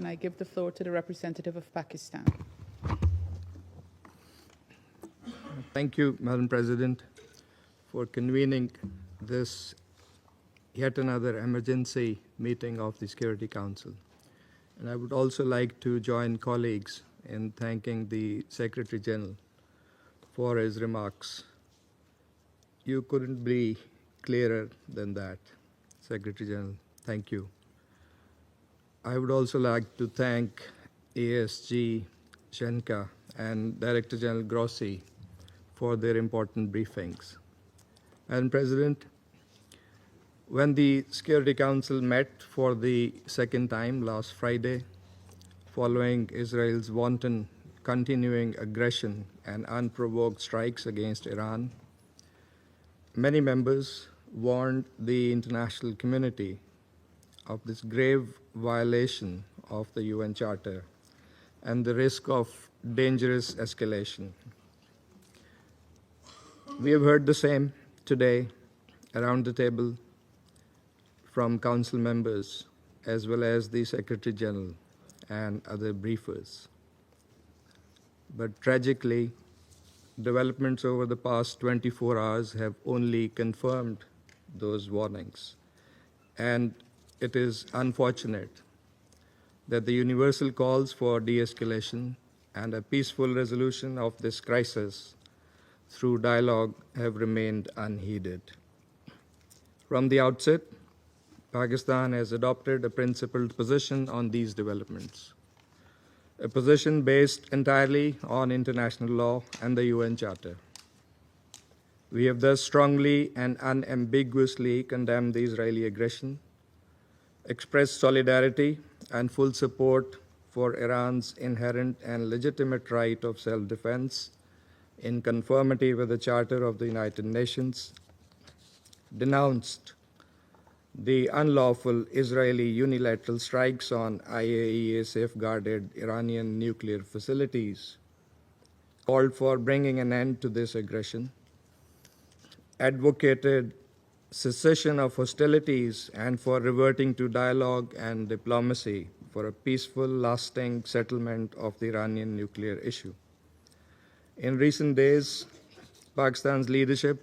and I give the floor to the representative of Pakistan. Thank you, Madam President, for convening this yet another emergency meeting of the Security Council. And I would also like to join colleagues in thanking the Secretary General for his remarks. You couldn't be clearer than that, Secretary General. Thank you. I would also like to thank ASG Shenka and Director General Grossi for their important briefings. Madam President, when the Security Council met for the second time last Friday, following Israel's wanton continuing aggression and unprovoked strikes against Iran, many members warned the international community of this grave violation of the UN Charter and the risk of dangerous escalation. We have heard the same today around the table from Council members as well as the Secretary General and other briefers. But tragically, developments over the past 24 hours have only confirmed those warnings. And it is unfortunate that the universal calls for de-escalation and a peaceful resolution of this crisis through dialogue have remained unheeded. From the outset, Pakistan has adopted a principled position on these developments, a position based entirely on international law and the UN Charter. We have thus strongly and unambiguously condemned the Israeli aggression, expressed solidarity and full support for Iran's inherent and legitimate right of self-defense in conformity with the Charter of the United Nations, denounced the unlawful Israeli unilateral strikes on IAEA-safeguarded Iranian nuclear facilities, called for bringing an end to this aggression, advocated cessation of hostilities and for reverting to dialogue and diplomacy for a peaceful, lasting settlement of the Iranian nuclear issue. In recent days, Pakistan's leadership,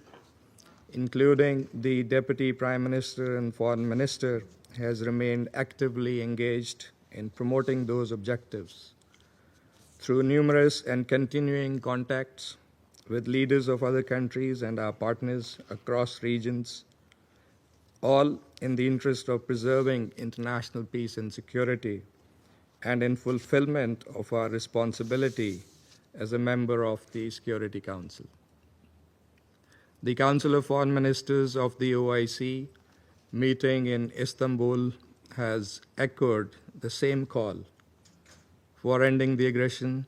including the Deputy Prime Minister and Foreign Minister, has remained actively engaged in promoting those objectives through numerous and continuing contacts with leaders of other countries and our partners across regions, all in the interest of preserving international peace and security and in fulfillment of our responsibility as a member of the Security Council. The Council of Foreign Ministers of the OIC meeting in Istanbul has echoed the same call for ending the aggression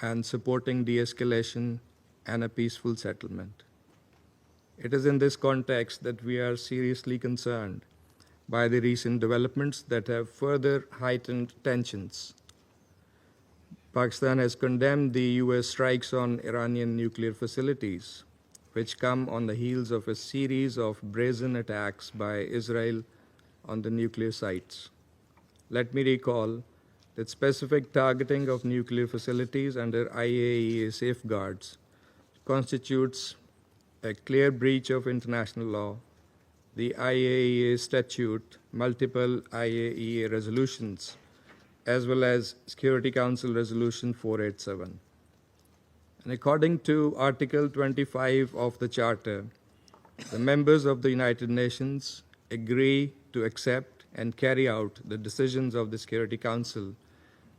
and supporting de-escalation and a peaceful settlement. It is in this context that we are seriously concerned by the recent developments that have further heightened tensions. Pakistan has condemned the US strikes on Iranian nuclear facilities, which come on the heels of a series of brazen attacks by Israel on the nuclear sites. Let me recall that specific targeting of nuclear facilities under IAEA safeguards constitutes a clear breach of international law, the IAEA statute, multiple IAEA resolutions, as well as Security Council Resolution 487. And according to Article 25 of the Charter, the members of the United Nations agree to accept and carry out the decisions of the Security Council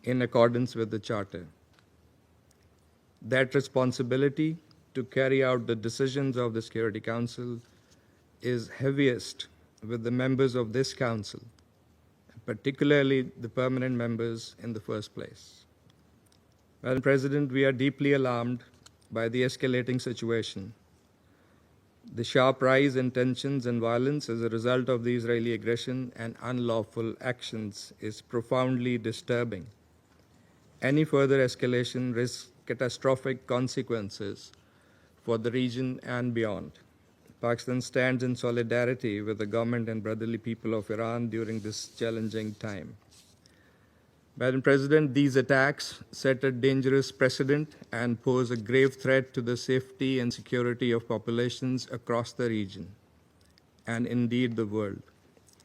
in accordance with the Charter. That responsibility to carry out the decisions of the Security Council is heaviest with the members of this Council, particularly the permanent members in the first place. Madam President, we are deeply alarmed by the escalating situation. The sharp rise in tensions and violence as a result of the Israeli aggression and unlawful actions is profoundly disturbing. Any further escalation risks catastrophic consequences for the region and beyond. Pakistan stands in solidarity with the government and brotherly people of Iran during this challenging time. Madam President, these attacks set a dangerous precedent and pose a grave threat to the safety and security of populations across the region, and indeed the world.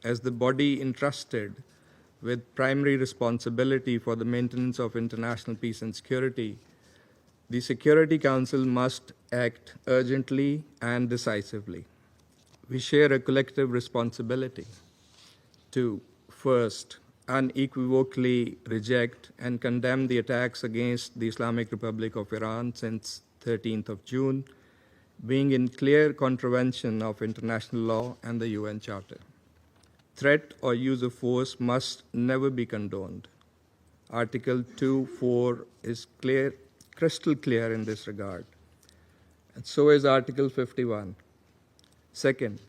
As the body entrusted with primary responsibility for the maintenance of international peace and security, the Security Council must act urgently and decisively. We share a collective responsibility to, first, unequivocally reject and condemn the attacks against the Islamic Republic of Iran since 13th of June, being in clear contravention of international law and the UN Charter. Threat or use of force must never be condoned. Article 2.4 is crystal clear in this regard, and so is Article 51. Second,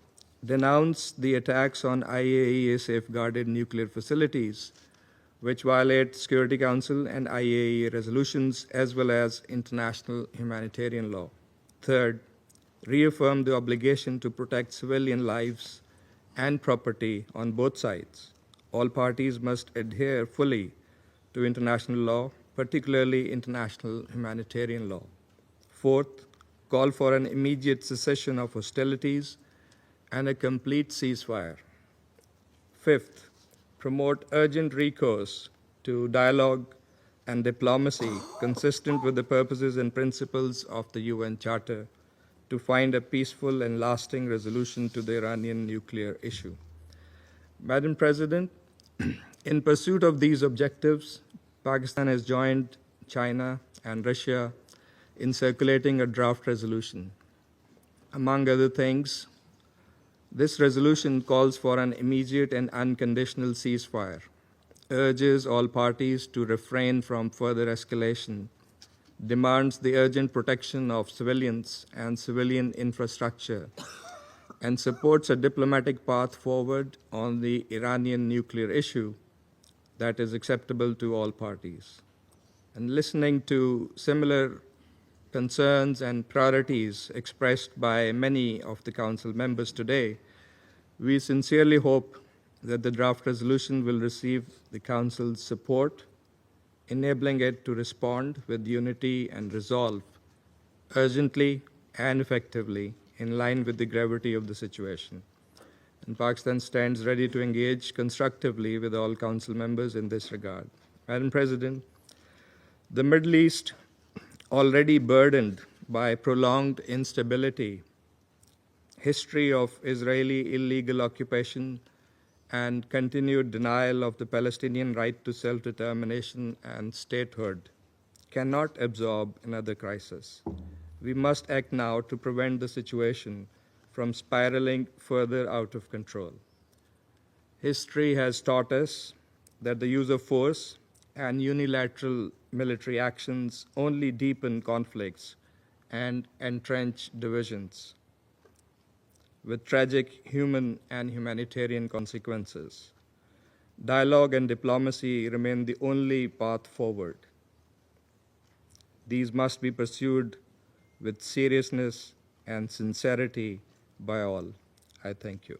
denounce the attacks on IAEA safeguarded nuclear facilities, which violate Security Council and IAEA resolutions as well as international humanitarian law. Third, reaffirm the obligation to protect civilian lives and property on both sides. All parties must adhere fully to international law, particularly international humanitarian law. Fourth, call for an immediate cessation of hostilities and a complete ceasefire. Fifth, promote urgent recourse to dialogue and diplomacy consistent with the purposes and principles of the UN Charter to find a peaceful and lasting resolution to the Iranian nuclear issue. Madam President, in pursuit of these objectives, Pakistan has joined China and Russia in circulating a draft resolution. Among other things, this resolution calls for an immediate and unconditional ceasefire, urges all parties to refrain from further escalation, demands the urgent protection of civilians and civilian infrastructure, and supports a diplomatic path forward on the Iranian nuclear issue that is acceptable to all parties. And listening to similar concerns and priorities expressed by many of the Council members today, we sincerely hope that the draft resolution will receive the Council's support, enabling it to respond with unity and resolve urgently and effectively in line with the gravity of the situation. And Pakistan stands ready to engage constructively with all Council members in this regard. Madam President, the Middle East, already burdened by prolonged instability, history of Israeli illegal occupation, and continued denial of the Palestinian right to self-determination and statehood, cannot absorb another crisis. We must act now to prevent the situation from spiraling further out of control. History has taught us that the use of force and unilateral military actions only deepen conflicts and entrench divisions, with tragic human and humanitarian consequences. Dialogue and diplomacy remain the only path forward. These must be pursued with seriousness and sincerity by all. I thank you.